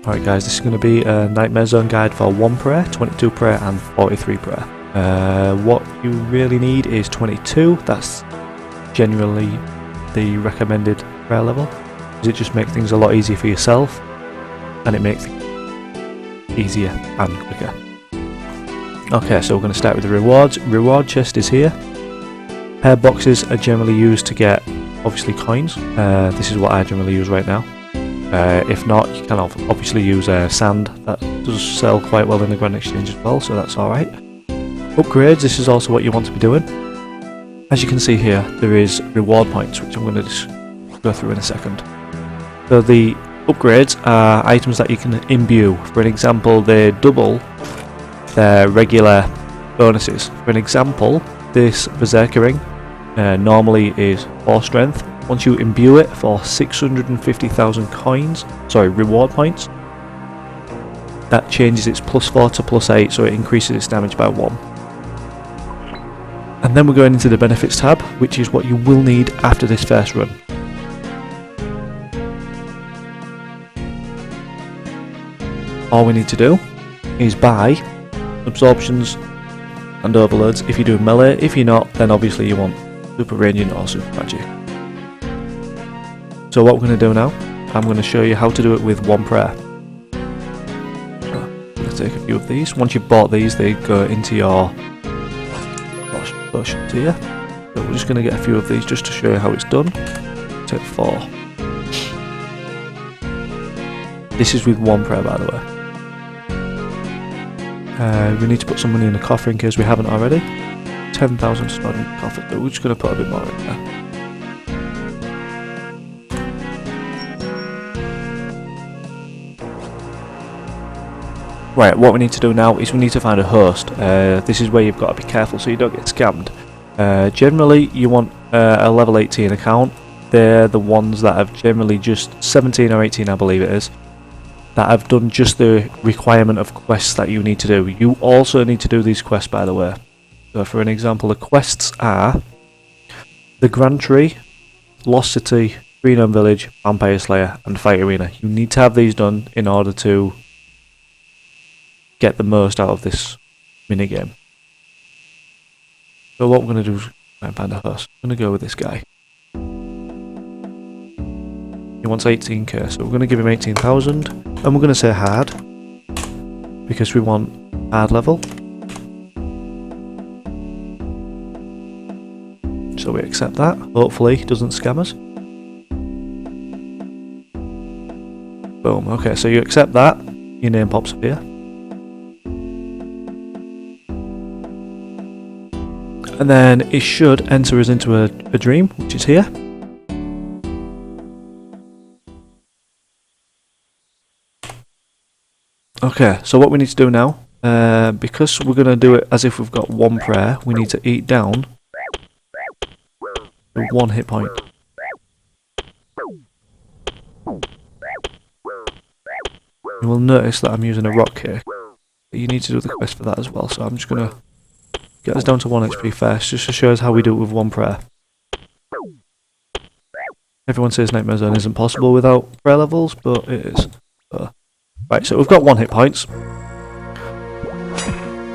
Alright guys, this is going to be a Nightmare Zone guide for 1 prayer, 22 prayer and 43 prayer. What you really need is 22, that's generally the recommended prayer level, because it just makes things a lot easier for yourself and it makes things easier and quicker. Okay, so we're going to start with the rewards. Reward chest is here. Hair boxes are generally used to get, obviously, coins. This is what I generally use right now. If not, you can obviously use sand. That does sell quite well in the Grand Exchange as well, so that's alright. Upgrades, this is also what you want to be doing. As you can see here, there is reward points, which I'm going to just go through in a second. So the upgrades are items that you can imbue. For an example, they double their regular bonuses. For an example, this Berserker ring normally is 4 strength. Once you imbue it for 650,000 reward points, that changes its +4 to +8, so it increases its damage by 1. And then we're going into the benefits tab, which is what you will need after this first run. All we need to do is buy absorptions and overloads if you do melee. If you're not, then obviously you want super radiant or super magic. So what we're going to do now, I'm going to show you how to do it with 1 prayer. I'm going to take a few of these. Once you've bought these, they go into your potions here. So we're just going to get a few of these just to show you how it's done. Take 4. This is with 1 prayer, by the way. We need to put some money in the coffer in case we haven't already. 10,000 stored in the coffer, so we're just going to put a bit more in there. Right, what we need to do now is we need to find a host. This is where you've got to be careful so you don't get scammed. Generally, you want a level 18 account. They're the ones that have generally just 17 or 18, I believe it is, that have done just the requirement of quests that you need to do. You also need to do these quests, by the way. So for an example, the quests are the Grand Tree, Lost City, Green Home Village, Vampire Slayer and Fight Arena. You need to have these done in order to get the most out of this minigame. So what we're going to do is try and find a host. I'm going to go with this guy. He wants 18k, so we're going to give him 18,000, and we're going to say hard, because we want hard level. So we accept that. Hopefully he doesn't scam us. Boom. Okay, so you accept that, your name pops up here. And then it should enter us into a dream, which is here. Okay, so what we need to do now, because we're going to do it as if we've got 1 prayer, we need to eat down to 1 hit point. You will notice that I'm using a rock cake. You need to do the quest for that as well, so I'm just going to get us down to 1 HP first, just to show us how we do it with 1 prayer. Everyone says Nightmare Zone isn't possible without prayer levels, but it is. Right, so we've got 1 hit points,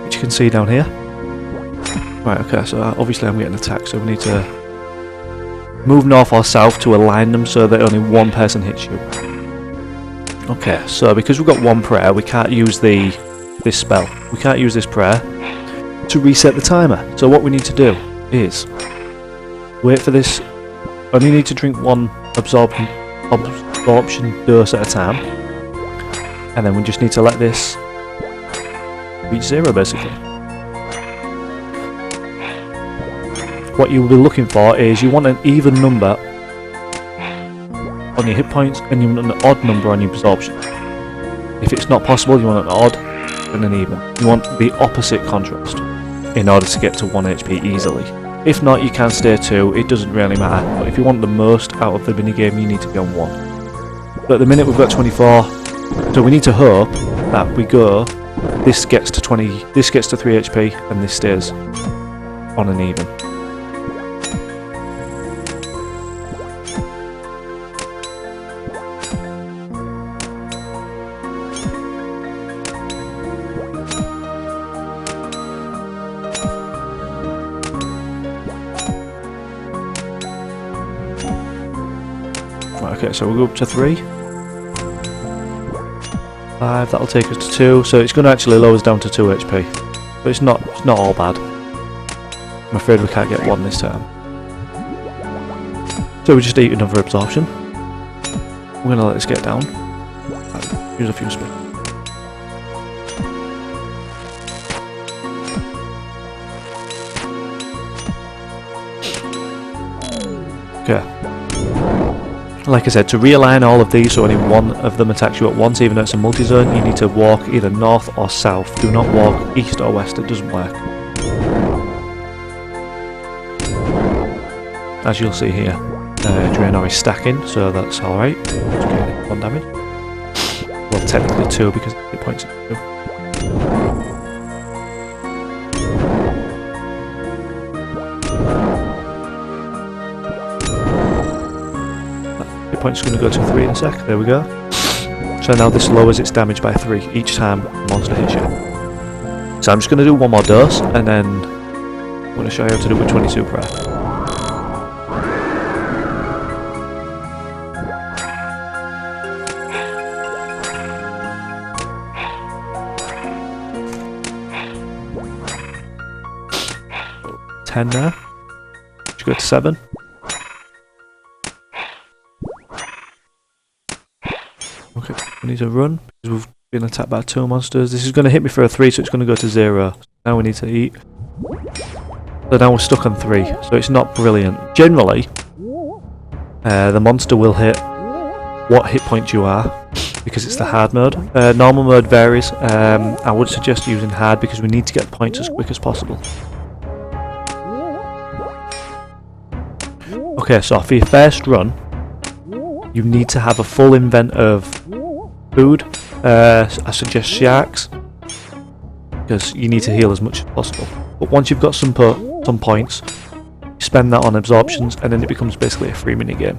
which you can see down here. Right, okay, so obviously I'm getting attacked, so we need to move north or south to align them so that only 1 person hits you. Okay, so because we've got 1 prayer, we can't use this spell. We can't use this prayer to reset the timer. So what we need to do is wait for this. Only need to drink 1 absorption dose at a time, and then we just need to let this reach 0 basically. What you'll be looking for is you want an even number on your hit points and you want an odd number on your absorption. If it's not possible, you want an odd and an even. You want the opposite contrast in order to get to 1 HP easily. If not, you can stay 2, it doesn't really matter. But if you want the most out of the minigame, you need to be on 1. But at the minute we've got 24, so we need to hope that we go, this gets to 20, this gets to 3 HP, and this stays on an even. Okay, so we'll go up to 3. 5, that'll take us to 2, so it's going to actually lower us down to 2 HP. But it's not all bad. I'm afraid we can't get 1 this time. So we just eat another absorption. We're going to let this get down. Use a few spins. Okay. Like I said, to realign all of these so only one of them attacks you at once, even though it's a multi-zone, you need to walk either north or south. Do not walk east or west, it doesn't work. As you'll see here, Draenor is stacking, so that's alright. Just getting 1 damage. Well, technically 2 because it points at 2. Point's going to go to 3 in a sec. There we go. So now this lowers its damage by 3 each time the monster hits you. So I'm just going to do one more dose and then I'm going to show you how to do it with 22 prayer. Ten now. Should go to 7. Okay, we need to run because we've been attacked by 2 monsters. This is going to hit me for a 3, so it's going to go to 0. Now we need to eat. So now we're stuck on 3, so it's not brilliant. Generally, the monster will hit what hit point you are because it's the hard mode. Normal mode varies. I would suggest using hard because we need to get points as quick as possible. Okay, so for your first run, you need to have a full invent of food. I suggest sharks because you need to heal as much as possible. But once you've got some points, you spend that on absorptions, and then it becomes basically a free mini game.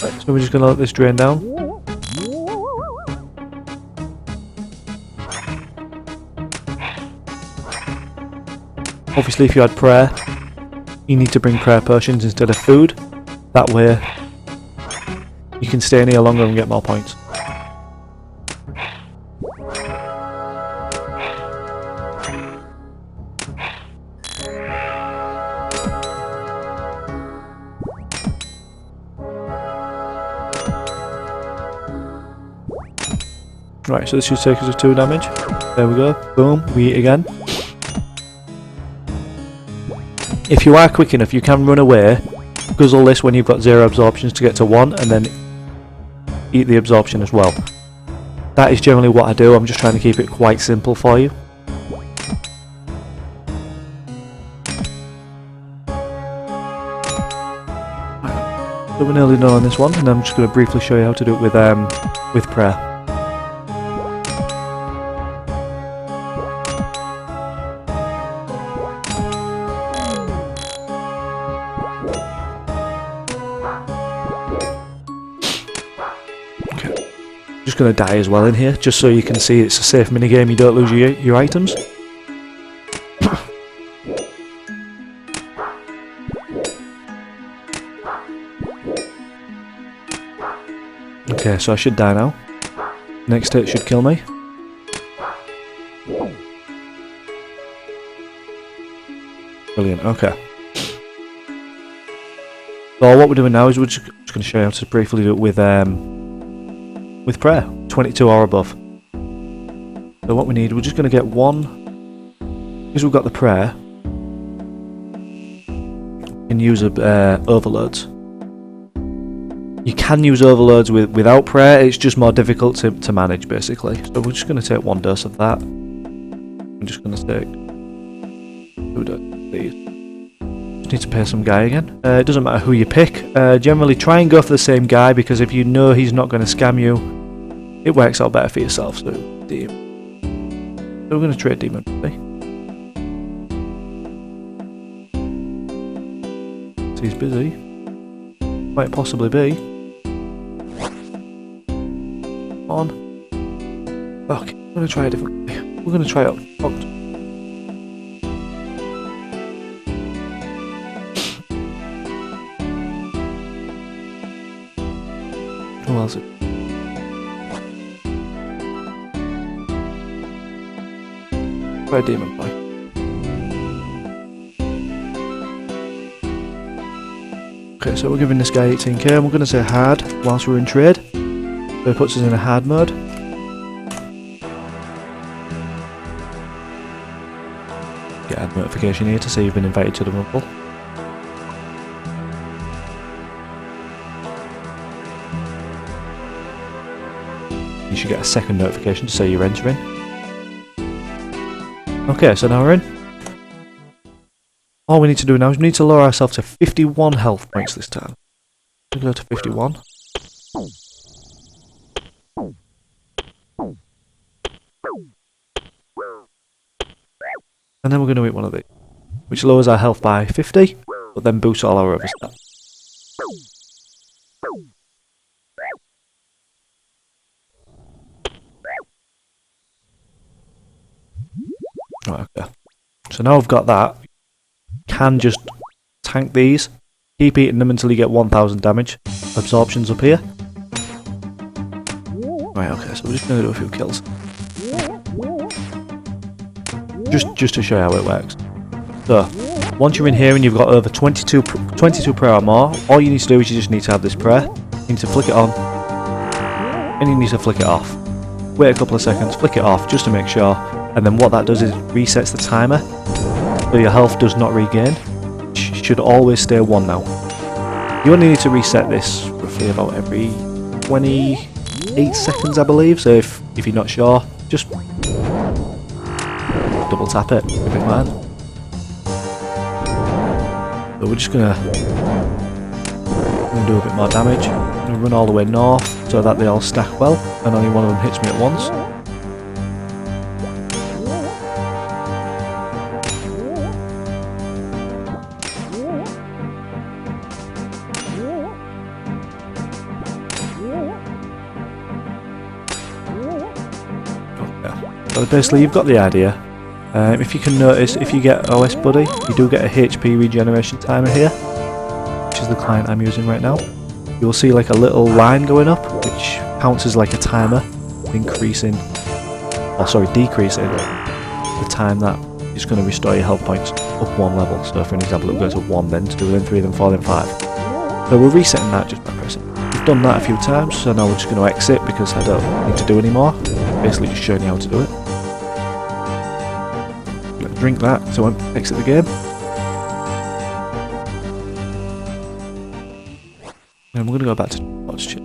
Right, so we're just going to let this drain down. Obviously, if you had prayer, you need to bring prayer potions instead of food. That way, you can stay in here longer and get more points. Right, so this should take us to 2 damage. There we go. Boom. We eat again. If you are quick enough, you can run away, guzzle this when you've got 0 absorptions to get to 1, and then eat the absorption as well. That is generally what I do. I'm just trying to keep it quite simple for you. So we're nearly done on this one, and I'm just going to briefly show you how to do it with prayer. Just going to die as well in here, just so you can see it's a safe minigame, you don't lose your items. Okay, so I should die now. Next hit should kill me. Brilliant, okay. So what we're doing now is we're just going to show you how to briefly do it with prayer, 22 or above. So what we need, we're just going to get 1, because we've got the prayer, we can use overloads. You can use overloads without prayer, it's just more difficult to manage basically. So we're just going to take 1 dose of that. I'm just going to take 2 doses of these. Just need to pay some guy again. It doesn't matter who you pick. Generally try and go for the same guy, because if you know he's not going to scam you, it works out better for yourself. So, Demon. So we're going to trade Demon. So he's busy. Might possibly be. Come on. Fuck. I'm going to try a different guy. We're going to try out. Who else? Try a demon boy. Okay, so we're giving this guy 18k and we're going to say hard whilst we're in trade. So it puts us in a hard mode. Get a notification here to say you've been invited to the rumble. You should get a second notification to say you're entering. Okay, so now we're in. All we need to do now is we need to lower ourselves to 51 health points this time. We'll go to 51. And then we're going to eat one of these, which lowers our health by 50, but then boosts all our other stats. Right, okay. So now we've got that. Can just tank these, keep eating them until you get 1000 damage. Absorption's up here. Right, okay, so we're just going to do a few kills. Just to show you how it works. So, once you're in here and you've got over 22 prayer or more, all you need to do is you just need to have this prayer. You need to flick it on, and you need to flick it off. Wait a couple of seconds, flick it off just to make sure, and then what that does is it resets the timer, so your health does not regain. It should always stay 1 now. You only need to reset this roughly about every 28 seconds, I believe, so if you're not sure, just double tap it, if it matters. So we're just gonna do a bit more damage. I'm gonna run all the way north so that they all stack well, and only one of them hits me at once. Okay. So basically, you've got the idea. If you can notice, if you get OS Buddy, you do get a HP regeneration timer here, which is the client I'm using right now. You'll see like a little line going up, which counts as like a timer, decreasing the time that it's going to restore your health points up 1 level. So for an example, it will go to 1, then 2, then 3, then 4, then 5. So we're resetting that just by pressing. We've done that a few times, so now we're just going to exit because I don't need to do any more. Basically just showing you how to do it. Drink that so I won't exit the game. And we're going to go back to watch chat.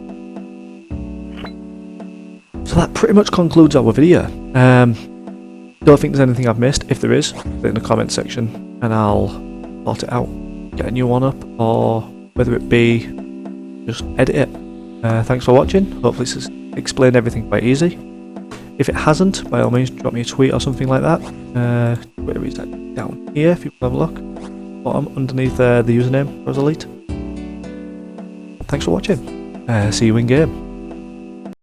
So that pretty much concludes our video. Don't think there's anything I've missed. If there is, put it in the comment section and I'll sort it out. Get a new one up, or whether it be just edit it. Thanks for watching. Hopefully this has explained everything quite easy. If it hasn't, by all means drop me a tweet or something like that. Where is that? Down here, if you have a look. Bottom, underneath the username, Rosalite. Thanks for watching. See you in game.